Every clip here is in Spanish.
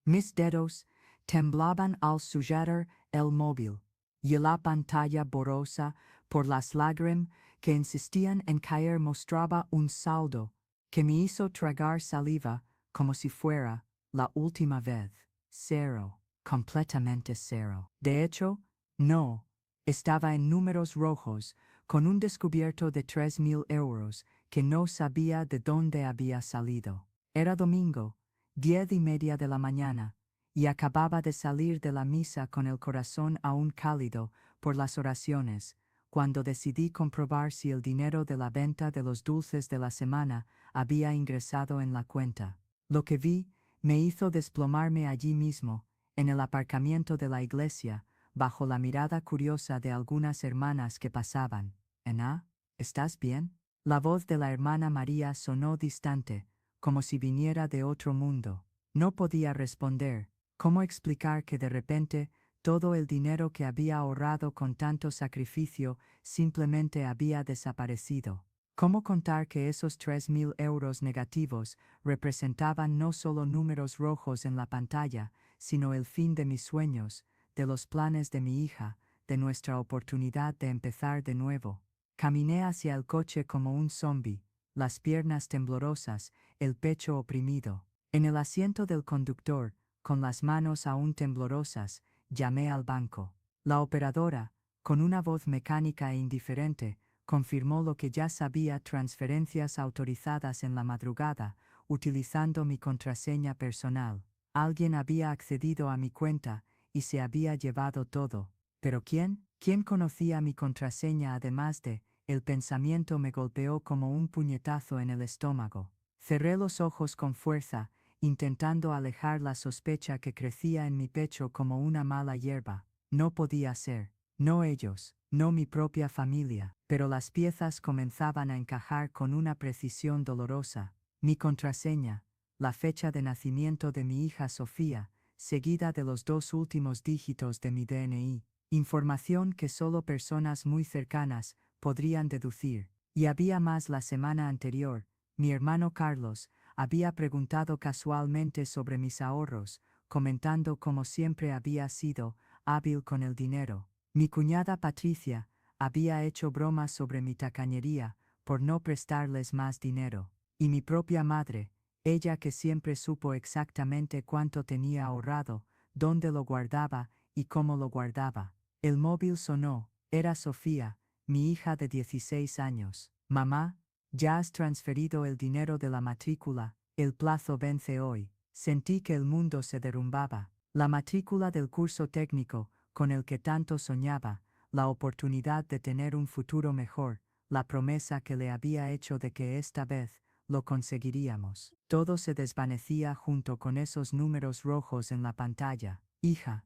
Mis dedos temblaban al sujetar el móvil, y la pantalla borrosa por las lágrimas que insistían en caer mostraba un saldo que me hizo tragar saliva como si fuera la última vez. Cero, completamente cero. De hecho, no, estaba en números rojos, con un descubierto de 3.000 euros que no sabía de dónde había salido. Era domingo, 10:30 de la mañana, y acababa de salir de la misa con el corazón aún cálido por las oraciones, cuando decidí comprobar si el dinero de la venta de los dulces de la semana había ingresado en la cuenta. Lo que vi me hizo desplomarme allí mismo, en el aparcamiento de la iglesia, bajo la mirada curiosa de algunas hermanas que pasaban. «Ena, ¿estás bien?» La voz de la hermana María sonó distante, como si viniera de otro mundo. No podía responder. ¿Cómo explicar que de repente todo el dinero que había ahorrado con tanto sacrificio simplemente había desaparecido? ¿Cómo contar que esos 3.000 euros negativos representaban no solo números rojos en la pantalla, sino el fin de mis sueños, de los planes de mi hija, de nuestra oportunidad de empezar de nuevo? Caminé hacia el coche como un zombi, las piernas temblorosas, el pecho oprimido. En el asiento del conductor, con las manos aún temblorosas, llamé al banco. La operadora, con una voz mecánica e indiferente, confirmó lo que ya sabía: transferencias autorizadas en la madrugada, utilizando mi contraseña personal. Alguien había accedido a mi cuenta y se había llevado todo. ¿Pero quién? ¿Quién conocía mi contraseña además de? El pensamiento me golpeó como un puñetazo en el estómago. Cerré los ojos con fuerza, intentando alejar la sospecha que crecía en mi pecho como una mala hierba. No podía ser. No ellos, no mi propia familia, pero las piezas comenzaban a encajar con una precisión dolorosa. Mi contraseña, la fecha de nacimiento de mi hija Sofía, seguida de los 2 últimos dígitos de mi DNI, información que solo personas muy cercanas podrían deducir. Y había más. La semana anterior, mi hermano Carlos había preguntado casualmente sobre mis ahorros, comentando cómo siempre había sido hábil con el dinero. Mi cuñada Patricia había hecho bromas sobre mi tacañería por no prestarles más dinero. Y mi propia madre, ella que siempre supo exactamente cuánto tenía ahorrado, dónde lo guardaba y cómo lo guardaba. El móvil sonó. Era Sofía, mi hija de 16 años. «Mamá, ya has transferido el dinero de la matrícula, el plazo vence hoy». Sentí que el mundo se derrumbaba. La matrícula del curso técnico, con el que tanto soñaba, la oportunidad de tener un futuro mejor, la promesa que le había hecho de que esta vez lo conseguiríamos. Todo se desvanecía junto con esos números rojos en la pantalla. «Hija,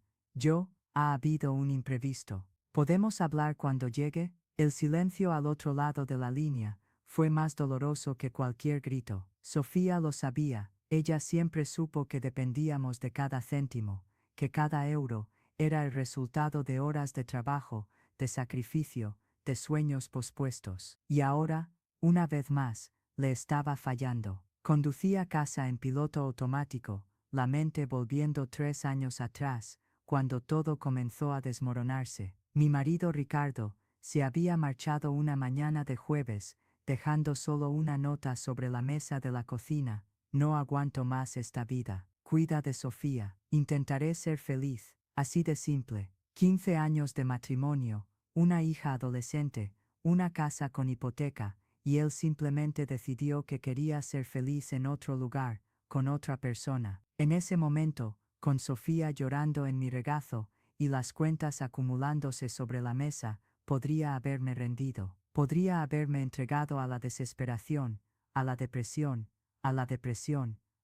ha habido un imprevisto. ¿Podemos hablar cuando llegue?» El silencio al otro lado de la línea fue más doloroso que cualquier grito. Sofía lo sabía. Ella siempre supo que dependíamos de cada céntimo, que cada euro era el resultado de horas de trabajo, de sacrificio, de sueños pospuestos. Y ahora, una vez más, le estaba fallando. Conducía casa en piloto automático, la mente volviendo 3 años atrás, cuando todo comenzó a desmoronarse. Mi marido Ricardo se había marchado una mañana de jueves, dejando solo una nota sobre la mesa de la cocina: «No aguanto más esta vida. Cuida de Sofía. Intentaré ser feliz». Así de simple. 15 años de matrimonio, una hija adolescente, una casa con hipoteca, y él simplemente decidió que quería ser feliz en otro lugar, con otra persona. En ese momento, con Sofía llorando en mi regazo y las cuentas acumulándose sobre la mesa, podría haberme rendido. Podría haberme entregado a la desesperación, a la depresión,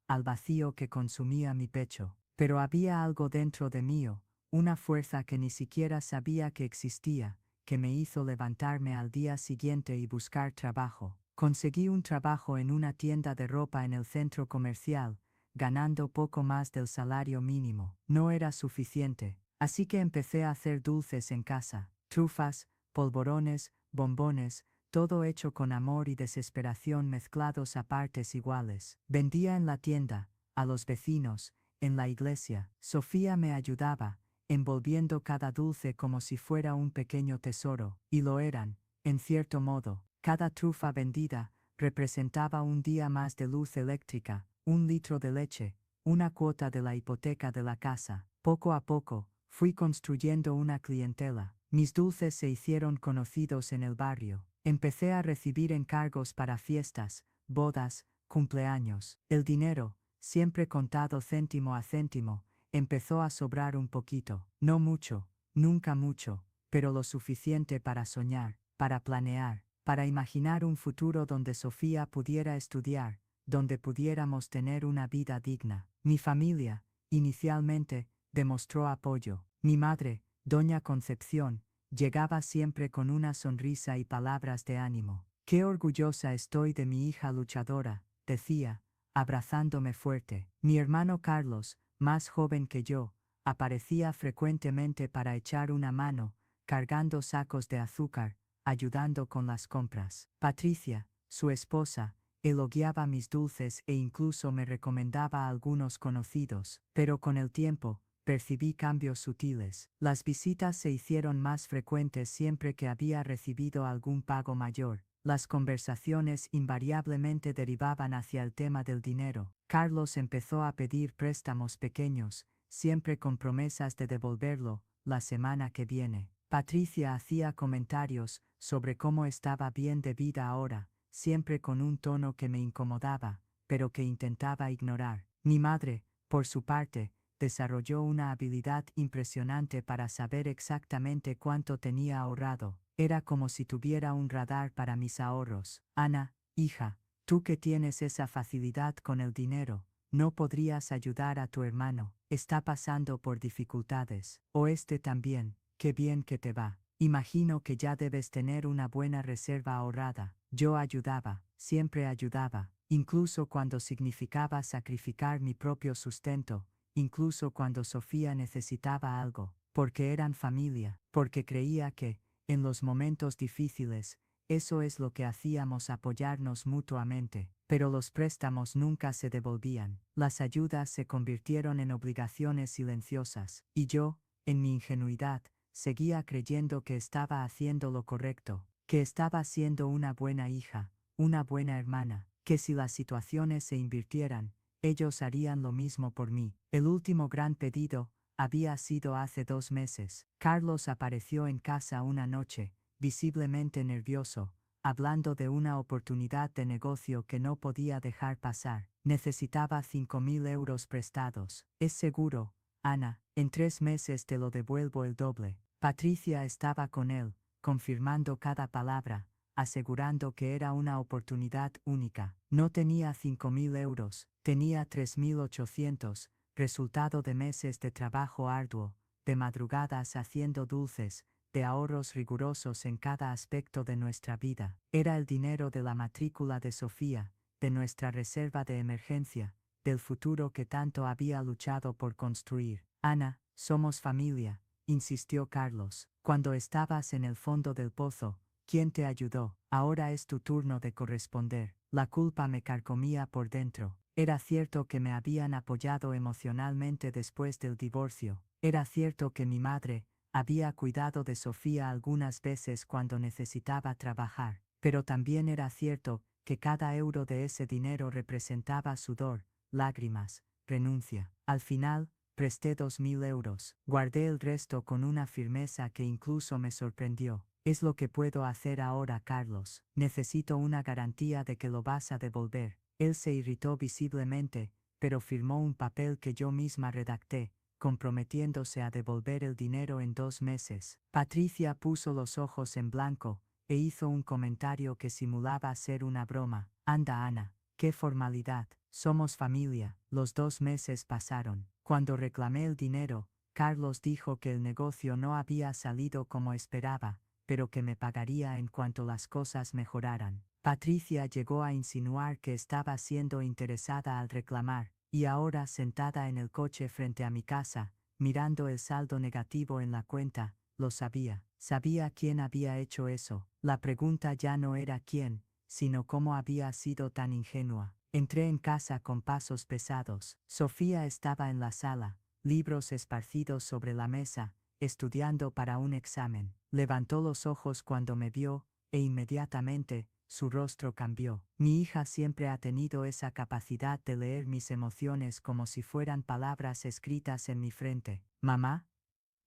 al vacío que consumía mi pecho. Pero había algo dentro de mí, una fuerza que ni siquiera sabía que existía, que me hizo levantarme al día siguiente y buscar trabajo. Conseguí un trabajo en una tienda de ropa en el centro comercial, ganando poco más del salario mínimo. No era suficiente, así que empecé a hacer dulces en casa: trufas, polvorones, bombones, todo hecho con amor y desesperación mezclados a partes iguales. Vendía en la tienda, a los vecinos, en la iglesia. Sofía me ayudaba, envolviendo cada dulce como si fuera un pequeño tesoro, y lo eran, en cierto modo. Cada trufa vendida representaba un día más de luz eléctrica, un litro de leche, una cuota de la hipoteca de la casa. Poco a poco, fui construyendo una clientela. Mis dulces se hicieron conocidos en el barrio. Empecé a recibir encargos para fiestas, bodas, cumpleaños. El dinero, siempre contado céntimo a céntimo, empezó a sobrar un poquito. No mucho, nunca mucho, pero lo suficiente para soñar, para planear, para imaginar un futuro donde Sofía pudiera estudiar, donde pudiéramos tener una vida digna. Mi familia, inicialmente, demostró apoyo. Mi madre, doña Concepción, llegaba siempre con una sonrisa y palabras de ánimo. Qué orgullosa estoy de mi hija luchadora, decía, abrazándome fuerte. Mi hermano Carlos, más joven que yo, aparecía frecuentemente para echar una mano, cargando sacos de azúcar, ayudando con las compras. Patricia, su esposa, elogiaba mis dulces e incluso me recomendaba a algunos conocidos, pero con el tiempo, percibí cambios sutiles. Las visitas se hicieron más frecuentes siempre que había recibido algún pago mayor. Las conversaciones invariablemente derivaban hacia el tema del dinero. Carlos empezó a pedir préstamos pequeños, siempre con promesas de devolverlo la semana que viene. Patricia hacía comentarios sobre cómo estaba bien de vida ahora, siempre con un tono que me incomodaba, pero que intentaba ignorar. Mi madre, por su parte, desarrolló una habilidad impresionante para saber exactamente cuánto tenía ahorrado. Era como si tuviera un radar para mis ahorros. Ana, hija, tú que tienes esa facilidad con el dinero, ¿no podrías ayudar a tu hermano? Está pasando por dificultades. O este también, qué bien que te va. Imagino que ya debes tener una buena reserva ahorrada. Yo ayudaba, siempre ayudaba, incluso cuando significaba sacrificar mi propio sustento, incluso cuando Sofía necesitaba algo, porque eran familia, porque creía que, en los momentos difíciles, eso es lo que hacíamos, apoyarnos mutuamente. Pero los préstamos nunca se devolvían, las ayudas se convirtieron en obligaciones silenciosas, y yo, en mi ingenuidad, seguía creyendo que estaba haciendo lo correcto, que estaba siendo una buena hija, una buena hermana, que si las situaciones se invirtieran, ellos harían lo mismo por mí. El último gran pedido había sido hace 2 meses. Carlos apareció en casa una noche, visiblemente nervioso, hablando de una oportunidad de negocio que no podía dejar pasar. Necesitaba 5.000 euros prestados. Es seguro, Ana, en 3 meses te lo devuelvo el doble. Patricia estaba con él, confirmando cada palabra, asegurando que era una oportunidad única. No tenía 5.000 euros, tenía 3.800, resultado de meses de trabajo arduo, de madrugadas haciendo dulces, de ahorros rigurosos en cada aspecto de nuestra vida. Era el dinero de la matrícula de Sofía, de nuestra reserva de emergencia, del futuro que tanto había luchado por construir. Ana, somos familia, insistió Carlos. Cuando estabas en el fondo del pozo, ¿quién te ayudó? Ahora es tu turno de corresponder. La culpa me carcomía por dentro. Era cierto que me habían apoyado emocionalmente después del divorcio. Era cierto que mi madre había cuidado de Sofía algunas veces cuando necesitaba trabajar. Pero también era cierto que cada euro de ese dinero representaba sudor, lágrimas, renuncia. Al final, presté 2.000 euros. Guardé el resto con una firmeza que incluso me sorprendió. Es lo que puedo hacer ahora, Carlos. Necesito una garantía de que lo vas a devolver. Él se irritó visiblemente, pero firmó un papel que yo misma redacté, comprometiéndose a devolver el dinero en 2 meses. Patricia puso los ojos en blanco, e hizo un comentario que simulaba ser una broma. Anda, Ana, qué formalidad. Somos familia. Los 2 meses pasaron. Cuando reclamé el dinero, Carlos dijo que el negocio no había salido como esperaba, pero que me pagaría en cuanto las cosas mejoraran. Patricia llegó a insinuar que estaba siendo interesada al reclamar, y ahora sentada en el coche frente a mi casa, mirando el saldo negativo en la cuenta, lo sabía. Sabía quién había hecho eso. La pregunta ya no era quién, sino cómo había sido tan ingenua. Entré en casa con pasos pesados. Sofía estaba en la sala, libros esparcidos sobre la mesa, estudiando para un examen. Levantó los ojos cuando me vio, e inmediatamente, su rostro cambió. Mi hija siempre ha tenido esa capacidad de leer mis emociones como si fueran palabras escritas en mi frente. Mamá,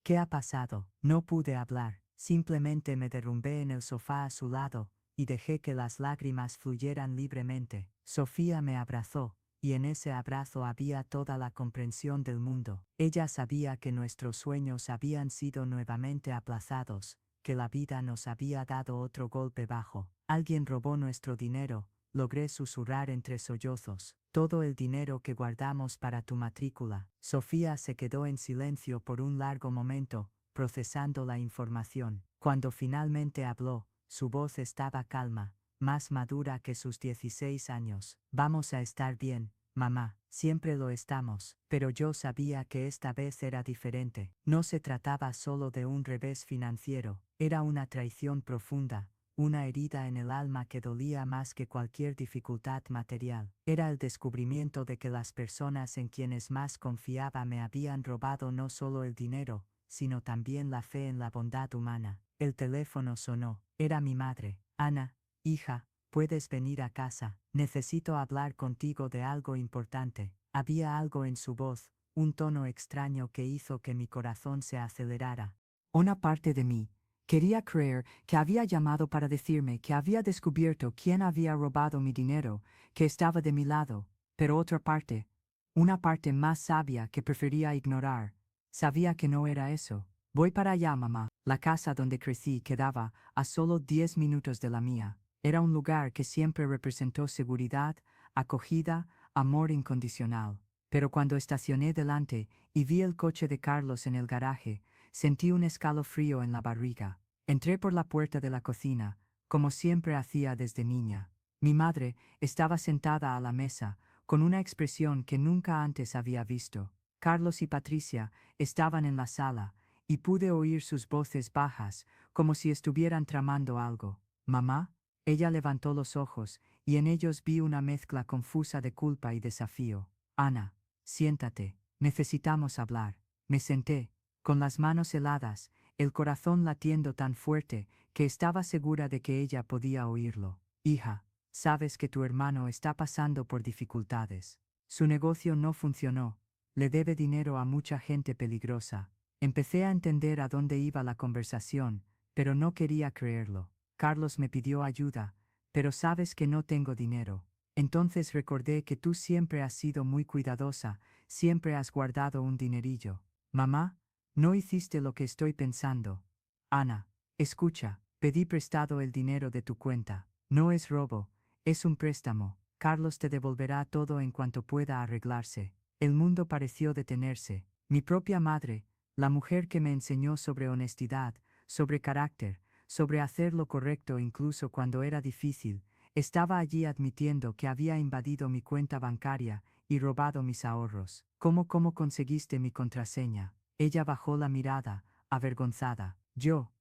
¿qué ha pasado? No pude hablar, simplemente me derrumbé en el sofá a su lado, y dejé que las lágrimas fluyeran libremente. Sofía me abrazó, y en ese abrazo había toda la comprensión del mundo. Ella sabía que nuestros sueños habían sido nuevamente aplazados, que la vida nos había dado otro golpe bajo. Alguien robó nuestro dinero, logré susurrar entre sollozos. Todo el dinero que guardamos para tu matrícula. Sofía se quedó en silencio por un largo momento, procesando la información. Cuando finalmente habló, su voz estaba calma, más madura que sus 16 años. Vamos a estar bien, mamá, siempre lo estamos, pero yo sabía que esta vez era diferente. No se trataba solo de un revés financiero, era una traición profunda, una herida en el alma que dolía más que cualquier dificultad material. Era el descubrimiento de que las personas en quienes más confiaba me habían robado no solo el dinero, sino también la fe en la bondad humana. El teléfono sonó. Era mi madre. Ana, hija, puedes venir a casa. Necesito hablar contigo de algo importante. Había algo en su voz, un tono extraño que hizo que mi corazón se acelerara. Una parte de mí quería creer que había llamado para decirme que había descubierto quién había robado mi dinero, que estaba de mi lado, pero otra parte, una parte más sabia que prefería ignorar, sabía que no era eso. Voy para allá, mamá. La casa donde crecí quedaba a solo 10 minutos de la mía. Era un lugar que siempre representó seguridad, acogida, amor incondicional. Pero cuando estacioné delante y vi el coche de Carlos en el garaje, sentí un escalofrío en la barriga. Entré por la puerta de la cocina, como siempre hacía desde niña. Mi madre estaba sentada a la mesa, con una expresión que nunca antes había visto. Carlos y Patricia estaban en la sala, y pude oír sus voces bajas, como si estuvieran tramando algo. «Mamá». Ella levantó los ojos, y en ellos vi una mezcla confusa de culpa y desafío. «Ana, siéntate, necesitamos hablar». Me senté, con las manos heladas, el corazón latiendo tan fuerte que estaba segura de que ella podía oírlo. «Hija, sabes que tu hermano está pasando por dificultades. Su negocio no funcionó, le debe dinero a mucha gente peligrosa». Empecé a entender a dónde iba la conversación, pero no quería creerlo. Carlos me pidió ayuda, pero sabes que no tengo dinero. Entonces recordé que tú siempre has sido muy cuidadosa, siempre has guardado un dinerillo. Mamá, no hiciste lo que estoy pensando. Ana, escucha, pedí prestado el dinero de tu cuenta. No es robo, es un préstamo. Carlos te devolverá todo en cuanto pueda arreglarse. El mundo pareció detenerse. Mi propia madre, la mujer que me enseñó sobre honestidad, sobre carácter, sobre hacer lo correcto incluso cuando era difícil, estaba allí admitiendo que había invadido mi cuenta bancaria y robado mis ahorros. ¿Cómo conseguiste mi contraseña? Ella bajó la mirada, avergonzada. Yo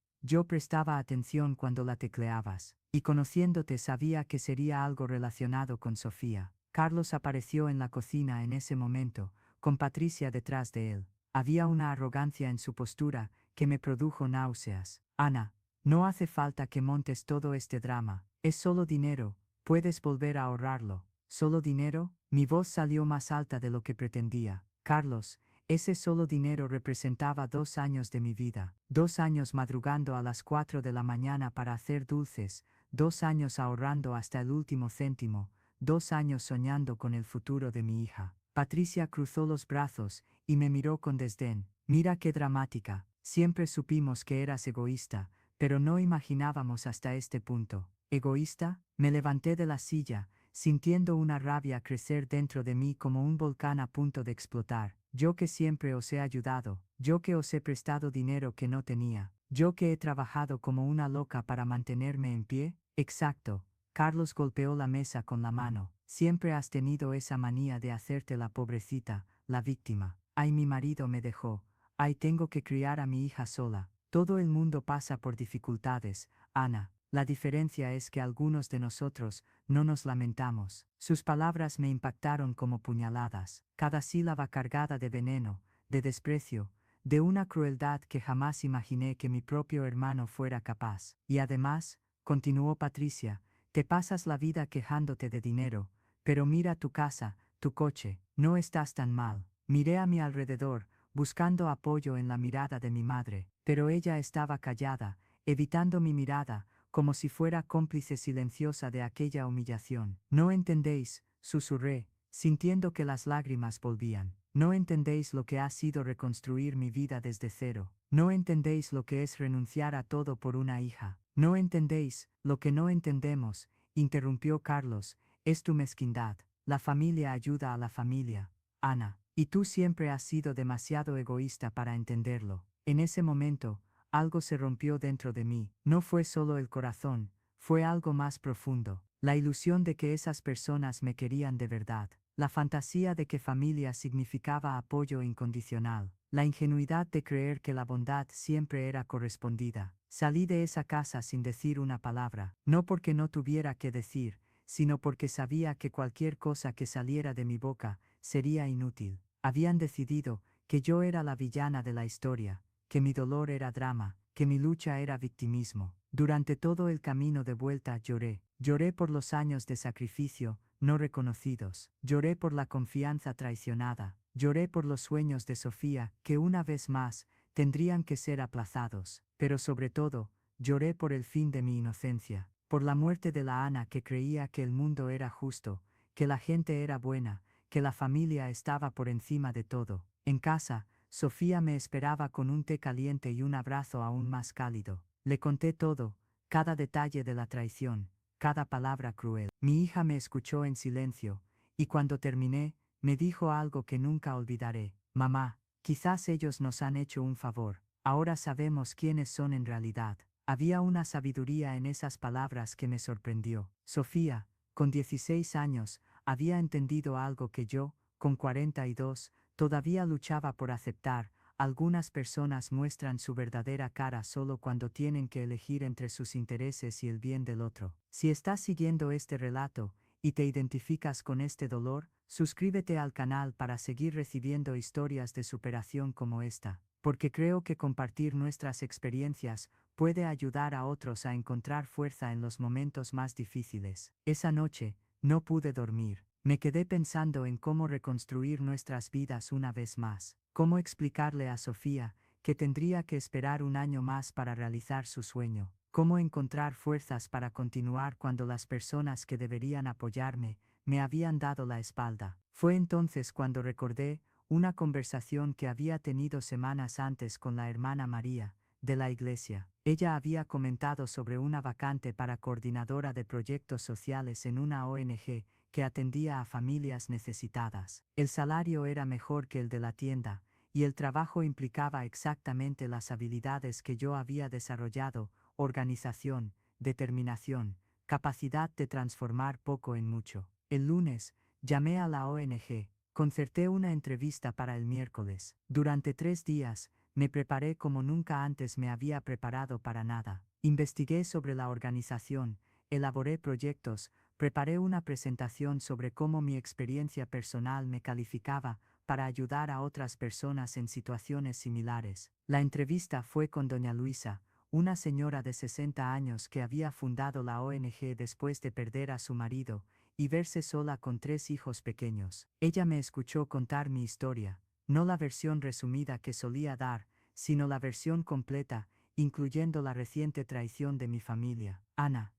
prestaba atención cuando la tecleabas, y conociéndote sabía que sería algo relacionado con Sofía. Carlos apareció en la cocina en ese momento, con Patricia detrás de él. Había una arrogancia en su postura que me produjo náuseas. Ana, no hace falta que montes todo este drama. Es solo dinero, puedes volver a ahorrarlo. ¿Solo dinero? Mi voz salió más alta de lo que pretendía. Carlos, ese solo dinero representaba 2 años de mi vida. 2 años madrugando a las 4 de la mañana para hacer dulces, 2 años ahorrando hasta el último céntimo, 2 años soñando con el futuro de mi hija. Patricia cruzó los brazos y me miró con desdén. Mira qué dramática. Siempre supimos que eras egoísta, pero no imaginábamos hasta este punto. ¿Egoísta? Me levanté de la silla, sintiendo una rabia crecer dentro de mí como un volcán a punto de explotar. Yo que siempre os he ayudado, yo que os he prestado dinero que no tenía, yo que he trabajado como una loca para mantenerme en pie. Exacto. Carlos golpeó la mesa con la mano. Siempre has tenido esa manía de hacerte la pobrecita, la víctima. Ay, mi marido me dejó. Ay, tengo que criar a mi hija sola. Todo el mundo pasa por dificultades, Ana. La diferencia es que algunos de nosotros no nos lamentamos. Sus palabras me impactaron como puñaladas, cada sílaba cargada de veneno, de desprecio, de una crueldad que jamás imaginé que mi propio hermano fuera capaz. Y además, continuó Patricia, te pasas la vida quejándote de dinero, pero mira tu casa, tu coche, no estás tan mal. Miré a mi alrededor, buscando apoyo en la mirada de mi madre, pero ella estaba callada, evitando mi mirada, como si fuera cómplice silenciosa de aquella humillación. No entendéis, susurré, sintiendo que las lágrimas volvían. No entendéis lo que ha sido reconstruir mi vida desde cero. No entendéis lo que es renunciar a todo por una hija. No entendéis, lo que no entendemos, interrumpió Carlos, es tu mezquindad. La familia ayuda a la familia, Ana, y tú siempre has sido demasiado egoísta para entenderlo. En ese momento, algo se rompió dentro de mí. No fue solo el corazón, fue algo más profundo. La ilusión de que esas personas me querían de verdad. La fantasía de que familia significaba apoyo incondicional. La ingenuidad de creer que la bondad siempre era correspondida. Salí de esa casa sin decir una palabra, no porque no tuviera que decir, sino porque sabía que cualquier cosa que saliera de mi boca sería inútil. Habían decidido que yo era la villana de la historia, que mi dolor era drama, que mi lucha era victimismo. Durante todo el camino de vuelta lloré. Lloré por los años de sacrificio no reconocidos. Lloré por la confianza traicionada. Lloré por los sueños de Sofía que una vez más tendrían que ser aplazados. Pero sobre todo, lloré por el fin de mi inocencia, por la muerte de la Ana que creía que el mundo era justo, que la gente era buena, que la familia estaba por encima de todo. En casa, Sofía me esperaba con un té caliente y un abrazo aún más cálido. Le conté todo, cada detalle de la traición, cada palabra cruel. Mi hija me escuchó en silencio, y cuando terminé, me dijo algo que nunca olvidaré. Mamá, quizás ellos nos han hecho un favor. Ahora sabemos quiénes son en realidad. Había una sabiduría en esas palabras que me sorprendió. Sofía, con 16 años, había entendido algo que yo, con 42, todavía luchaba por aceptar. Algunas personas muestran su verdadera cara solo cuando tienen que elegir entre sus intereses y el bien del otro. Si estás siguiendo este relato y te identificas con este dolor, suscríbete al canal para seguir recibiendo historias de superación como esta, porque creo que compartir nuestras experiencias puede ayudar a otros a encontrar fuerza en los momentos más difíciles. Esa noche, no pude dormir. Me quedé pensando en cómo reconstruir nuestras vidas una vez más. Cómo explicarle a Sofía que tendría que esperar un año más para realizar su sueño. Cómo encontrar fuerzas para continuar cuando las personas que deberían apoyarme me habían dado la espalda. Fue entonces cuando recordé una conversación que había tenido semanas antes con la hermana María, de la iglesia. Ella había comentado sobre una vacante para coordinadora de proyectos sociales en una ONG que atendía a familias necesitadas. El salario era mejor que el de la tienda, y el trabajo implicaba exactamente las habilidades que yo había desarrollado: organización, determinación, capacidad de transformar poco en mucho. El lunes, llamé a la ONG, concerté una entrevista para el miércoles. Durante 3 días, me preparé como nunca antes me había preparado para nada. Investigué sobre la organización, elaboré proyectos, preparé una presentación sobre cómo mi experiencia personal me calificaba para ayudar a otras personas en situaciones similares. La entrevista fue con doña Luisa, una señora de 60 años que había fundado la ONG después de perder a su marido y verse sola con 3 hijos pequeños. Ella me escuchó contar mi historia, no la versión resumida que solía dar, sino la versión completa, incluyendo la reciente traición de mi familia. Ana,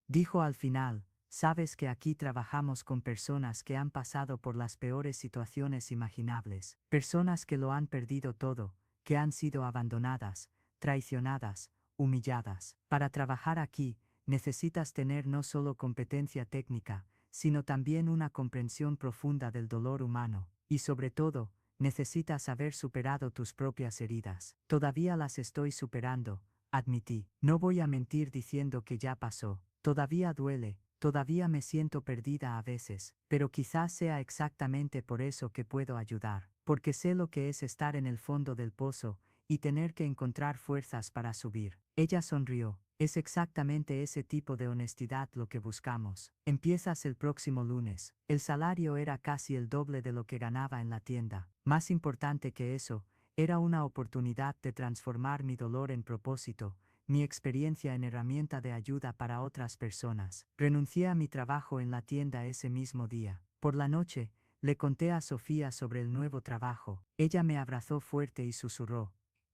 dijo al final, sabes que aquí trabajamos con personas que han pasado por las peores situaciones imaginables, personas que lo han perdido todo, que han sido abandonadas, traicionadas, humilladas. Para trabajar aquí, necesitas tener no solo competencia técnica, sino también una comprensión profunda del dolor humano, y sobre todo, necesitas haber superado tus propias heridas. Todavía las estoy superando, admití. No voy a mentir diciendo que ya pasó. Todavía duele, todavía me siento perdida a veces, pero quizás sea exactamente por eso que puedo ayudar, porque sé lo que es estar en el fondo del pozo y tener que encontrar fuerzas para subir. Ella sonrió. Es exactamente ese tipo de honestidad lo que buscamos. Empiezas el próximo lunes. El salario era casi el doble de lo que ganaba en la tienda. Más importante que eso, era una oportunidad de transformar mi dolor en propósito, mi experiencia en herramienta de ayuda para otras personas. Renuncié a mi trabajo en la tienda ese mismo día. Por la noche, le conté a Sofía sobre el nuevo trabajo. Ella me abrazó fuerte y susurró: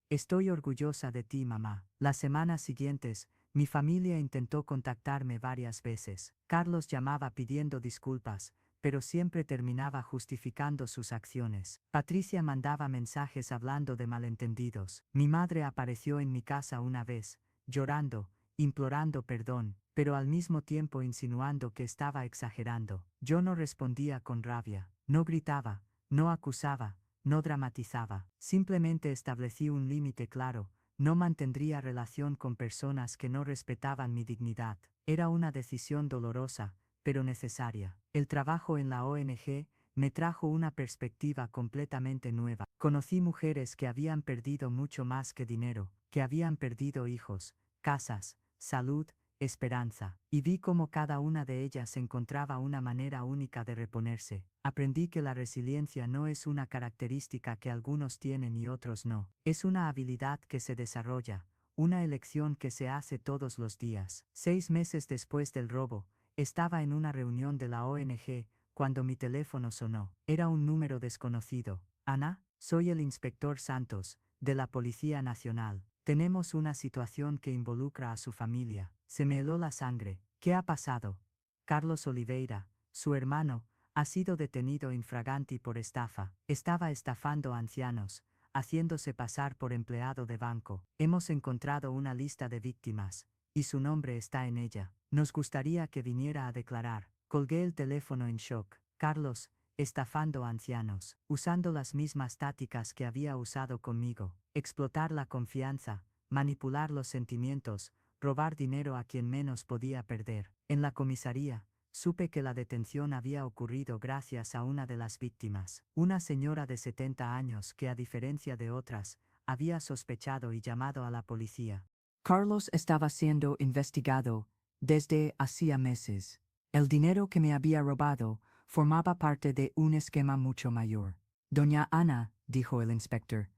«Estoy orgullosa de ti, mamá». Las semanas siguientes, mi familia intentó contactarme varias veces. Carlos llamaba pidiendo disculpas, pero siempre terminaba justificando sus acciones. Patricia mandaba mensajes hablando de malentendidos. Mi madre apareció en mi casa una vez, llorando, implorando perdón, pero al mismo tiempo insinuando que estaba exagerando. Yo no respondía con rabia, no gritaba, no acusaba, no dramatizaba. Simplemente establecí un límite claro: no mantendría relación con personas que no respetaban mi dignidad. Era una decisión dolorosa, pero necesaria. El trabajo en la ONG me trajo una perspectiva completamente nueva. Conocí mujeres que habían perdido mucho más que dinero, que habían perdido hijos, casas, salud, esperanza, y vi cómo cada una de ellas encontraba una manera única de reponerse. Aprendí que la resiliencia no es una característica que algunos tienen y otros no. Es una habilidad que se desarrolla, una elección que se hace todos los días. 6 meses después del robo, estaba en una reunión de la ONG cuando mi teléfono sonó. Era un número desconocido. «Ana, soy el inspector Santos, de la Policía Nacional. Tenemos una situación que involucra a su familia». Se me heló la sangre. «¿Qué ha pasado?» «Carlos Oliveira, su hermano, ha sido detenido infraganti por estafa. Estaba estafando a ancianos, haciéndose pasar por empleado de banco. Hemos encontrado una lista de víctimas, y su nombre está en ella. Nos gustaría que viniera a declarar». Colgué el teléfono en shock. Carlos, estafando a ancianos, usando las mismas tácticas que había usado conmigo: explotar la confianza, manipular los sentimientos, robar dinero a quien menos podía perder. En la comisaría, supe que la detención había ocurrido gracias a una de las víctimas, una señora de 70 años que, a diferencia de otras, había sospechado y llamado a la policía. Carlos estaba siendo investigado desde hacía meses. El dinero que me había robado formaba parte de un esquema mucho mayor. «Doña Ana», dijo el inspector,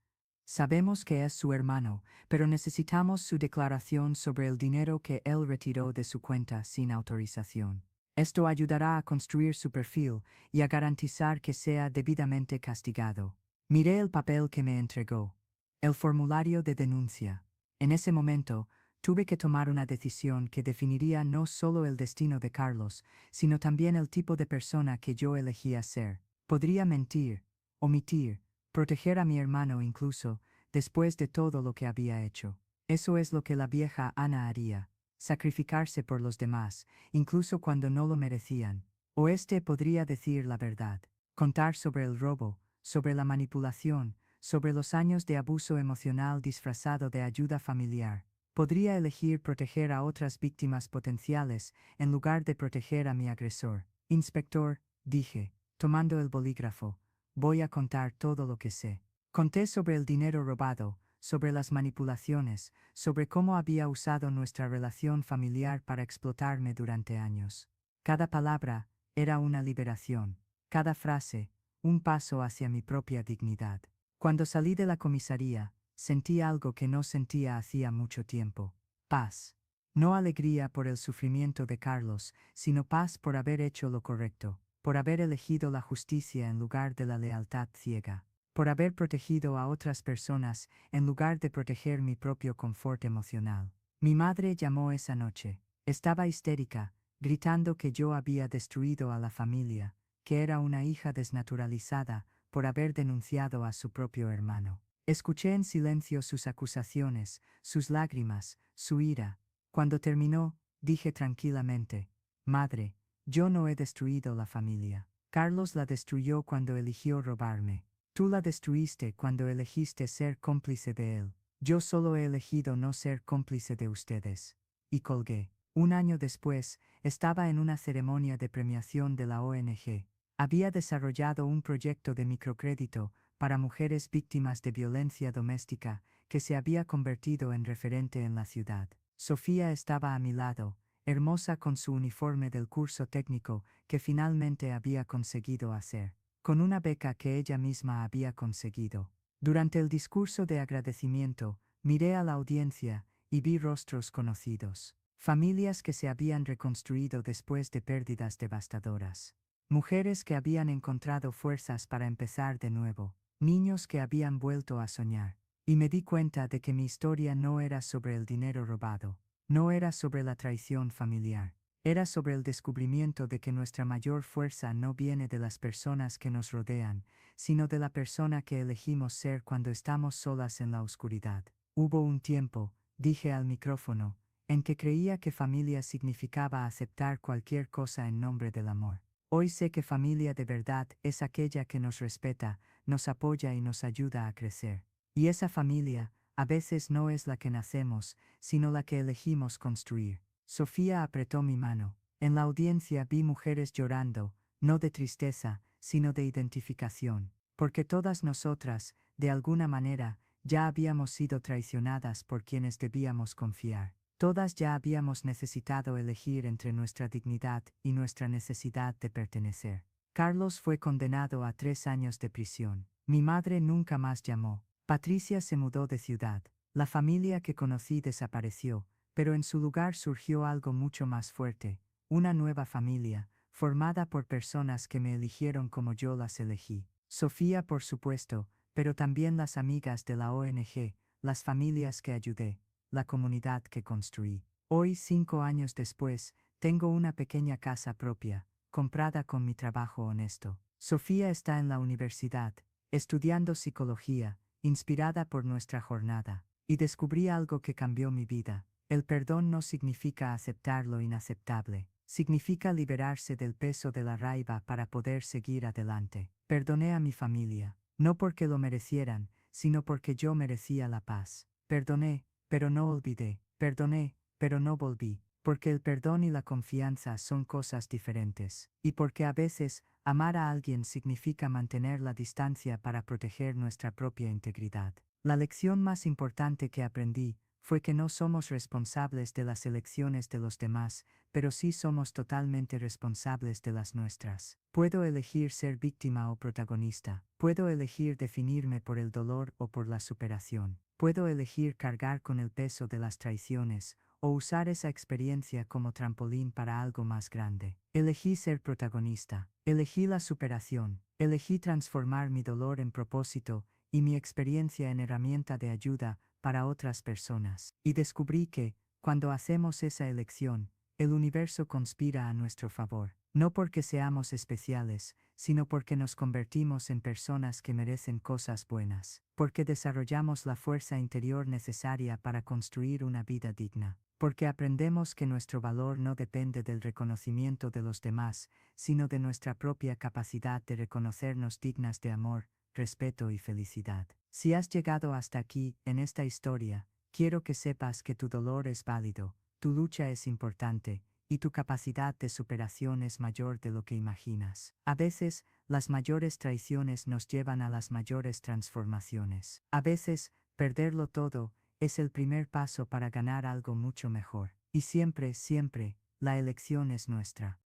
«sabemos que es su hermano, pero necesitamos su declaración sobre el dinero que él retiró de su cuenta sin autorización. Esto ayudará a construir su perfil y a garantizar que sea debidamente castigado». Miré el papel que me entregó. El formulario de denuncia. En ese momento, tuve que tomar una decisión que definiría no solo el destino de Carlos, sino también el tipo de persona que yo elegía ser. Podría mentir, omitir, proteger a mi hermano incluso, después de todo lo que había hecho. Eso es lo que la vieja Ana haría: sacrificarse por los demás, incluso cuando no lo merecían. O podría decir la verdad, contar sobre el robo, sobre la manipulación, sobre los años de abuso emocional disfrazado de ayuda familiar. Podría elegir proteger a otras víctimas potenciales en lugar de proteger a mi agresor. «Inspector», dije, tomando el bolígrafo, «voy a contar todo lo que sé». Conté sobre el dinero robado, sobre las manipulaciones, sobre cómo había usado nuestra relación familiar para explotarme durante años. Cada palabra era una liberación, cada frase un paso hacia mi propia dignidad. Cuando salí de la comisaría, sentí algo que no sentía hacía mucho tiempo: paz. No alegría por el sufrimiento de Carlos, sino paz por haber hecho lo correcto, por haber elegido la justicia en lugar de la lealtad ciega, por haber protegido a otras personas en lugar de proteger mi propio confort emocional. Mi madre llamó esa noche. Estaba histérica, gritando que yo había destruido a la familia, que era una hija desnaturalizada por haber denunciado a su propio hermano. Escuché en silencio sus acusaciones, sus lágrimas, su ira. Cuando terminó, dije tranquilamente: «Madre, yo no he destruido la familia. Carlos la destruyó cuando eligió robarme. Tú la destruiste cuando elegiste ser cómplice de él. Yo solo he elegido no ser cómplice de ustedes». Y colgué. Un año después, estaba en una ceremonia de premiación de la ONG. Había desarrollado un proyecto de microcrédito para mujeres víctimas de violencia doméstica que se había convertido en referente en la ciudad. Sofía estaba a mi lado, hermosa con su uniforme del curso técnico que finalmente había conseguido hacer, con una beca que ella misma había conseguido. Durante el discurso de agradecimiento, miré a la audiencia y vi rostros conocidos. Familias que se habían reconstruido después de pérdidas devastadoras. Mujeres que habían encontrado fuerzas para empezar de nuevo. Niños que habían vuelto a soñar. Y me di cuenta de que mi historia no era sobre el dinero robado. No era sobre la traición familiar. Era sobre el descubrimiento de que nuestra mayor fuerza no viene de las personas que nos rodean, sino de la persona que elegimos ser cuando estamos solas en la oscuridad. Hubo un tiempo, dije al micrófono, en que creía que familia significaba aceptar cualquier cosa en nombre del amor. Hoy sé que familia de verdad es aquella que nos respeta, nos apoya y nos ayuda a crecer. Y esa familia, a veces no es la que nacemos, sino la que elegimos construir. Sofía apretó mi mano. En la audiencia vi mujeres llorando, no de tristeza, sino de identificación. Porque todas nosotras, de alguna manera, ya habíamos sido traicionadas por quienes debíamos confiar. Todas ya habíamos necesitado elegir entre nuestra dignidad y nuestra necesidad de pertenecer. Carlos fue condenado a 3 años de prisión. Mi madre nunca más llamó. Patricia se mudó de ciudad. La familia que conocí desapareció, pero en su lugar surgió algo mucho más fuerte, una nueva familia, formada por personas que me eligieron como yo las elegí. Sofía, por supuesto, pero también las amigas de la ONG, las familias que ayudé, la comunidad que construí. Hoy, 5 años después, tengo una pequeña casa propia, comprada con mi trabajo honesto. Sofía está en la universidad, estudiando psicología, inspirada por nuestra jornada, y descubrí algo que cambió mi vida. El perdón no significa aceptar lo inaceptable, significa liberarse del peso de la raiva para poder seguir adelante. Perdoné a mi familia, no porque lo merecieran, sino porque yo merecía la paz. Perdoné, pero no olvidé. Perdoné, pero no volví. Porque el perdón y la confianza son cosas diferentes. Y porque a veces, amar a alguien significa mantener la distancia para proteger nuestra propia integridad. La lección más importante que aprendí fue que no somos responsables de las elecciones de los demás, pero sí somos totalmente responsables de las nuestras. Puedo elegir ser víctima o protagonista. Puedo elegir definirme por el dolor o por la superación. Puedo elegir cargar con el peso de las traiciones, o usar esa experiencia como trampolín para algo más grande. Elegí ser protagonista. Elegí la superación. Elegí transformar mi dolor en propósito y mi experiencia en herramienta de ayuda para otras personas. Y descubrí que, cuando hacemos esa elección, el universo conspira a nuestro favor. No porque seamos especiales, sino porque nos convertimos en personas que merecen cosas buenas. Porque desarrollamos la fuerza interior necesaria para construir una vida digna. Porque aprendemos que nuestro valor no depende del reconocimiento de los demás, sino de nuestra propia capacidad de reconocernos dignas de amor, respeto y felicidad. Si has llegado hasta aquí, en esta historia, quiero que sepas que tu dolor es válido, tu lucha es importante, y tu capacidad de superación es mayor de lo que imaginas. A veces, las mayores traiciones nos llevan a las mayores transformaciones. A veces, perderlo todo es el primer paso para ganar algo mucho mejor. Y siempre, siempre, la elección es nuestra.